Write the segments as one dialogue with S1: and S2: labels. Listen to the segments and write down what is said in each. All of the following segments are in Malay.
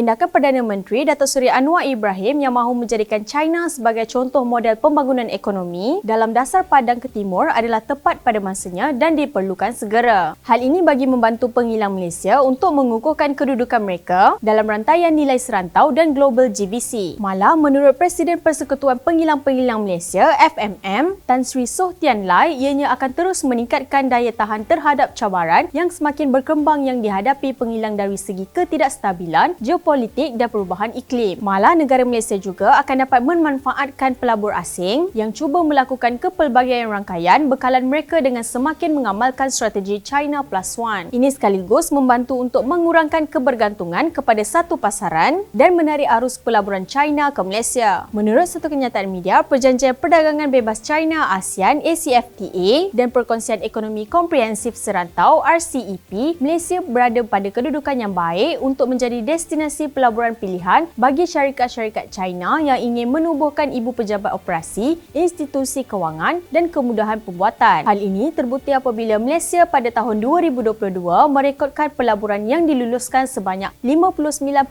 S1: Tindakan Perdana Menteri Datuk Seri Anwar Ibrahim yang mahu menjadikan China sebagai contoh model pembangunan ekonomi dalam dasar padang ke timur adalah tepat pada masanya dan diperlukan segera. Hal ini bagi membantu pengilang Malaysia untuk mengukuhkan kedudukan mereka dalam rantaian nilai serantau dan global GBC. Malah, menurut Presiden Persekutuan Pengilang-Pengilang Malaysia (FMM), Tan Sri Soh Tian Lai, ianya akan terus meningkatkan daya tahan terhadap cabaran yang semakin berkembang yang dihadapi pengilang dari segi ketidakstabilan, geopolitik dan perubahan iklim. Malah, negara Malaysia juga akan dapat memanfaatkan pelabur asing yang cuba melakukan kepelbagaian rangkaian bekalan mereka dengan semakin mengamalkan strategi China Plus One. Ini sekaligus membantu untuk mengurangkan kebergantungan kepada satu pasaran dan menarik arus pelaburan China ke Malaysia. Menurut satu kenyataan media, Perjanjian Perdagangan Bebas China ASEAN ACFTA dan Perkongsian Ekonomi Komprehensif Serantau RCEP, Malaysia berada pada kedudukan yang baik untuk menjadi destinasi pelaburan pilihan bagi syarikat-syarikat China yang ingin menubuhkan ibu pejabat operasi, institusi kewangan dan kemudahan pembuatan. Hal ini terbukti apabila Malaysia pada tahun 2022 merekodkan pelaburan yang diluluskan sebanyak 59.9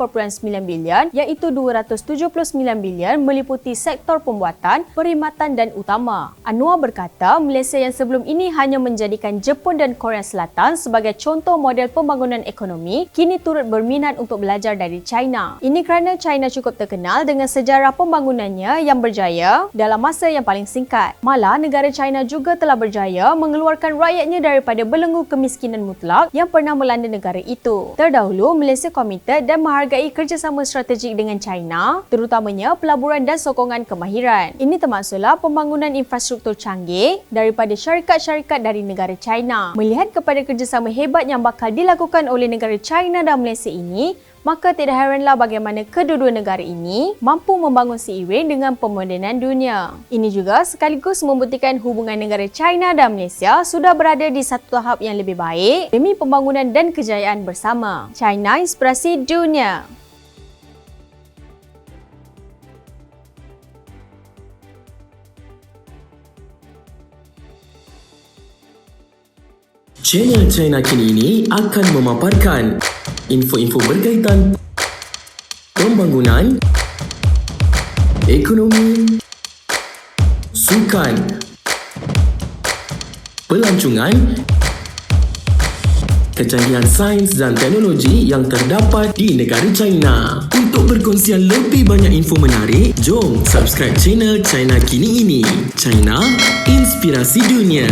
S1: bilion iaitu 279 bilion meliputi sektor pembuatan, perkhidmatan dan utama. Anwar berkata, Malaysia yang sebelum ini hanya menjadikan Jepun dan Korea Selatan sebagai contoh model pembangunan ekonomi kini turut berminat untuk belajar dari China. Ini kerana China cukup terkenal dengan sejarah pembangunannya yang berjaya dalam masa yang paling singkat. Malah, negara China juga telah berjaya mengeluarkan rakyatnya daripada belenggu kemiskinan mutlak yang pernah melanda negara itu. Terdahulu, Malaysia komited dan menghargai kerjasama strategik dengan China, terutamanya pelaburan dan sokongan kemahiran. Ini termaksudlah pembangunan infrastruktur canggih daripada syarikat-syarikat dari negara China. Melihat kepada kerjasama hebat yang bakal dilakukan oleh negara China dan Malaysia ini, maka tidak heranlah bagaimana kedua-dua negara ini mampu membangun seiring dengan pemodenan dunia. Ini juga sekaligus membuktikan hubungan negara China dan Malaysia sudah berada di satu tahap yang lebih baik demi pembangunan dan kejayaan bersama. China Inspirasi Dunia.
S2: Channel China Kini ini akan memaparkan info-info berkaitan pembangunan, ekonomi, sukan, pelancongan, kecanggihan sains dan teknologi yang terdapat di negara China. Untuk perkongsian lebih banyak info menarik, jom subscribe channel China Kini ini. China Inspirasi Dunia.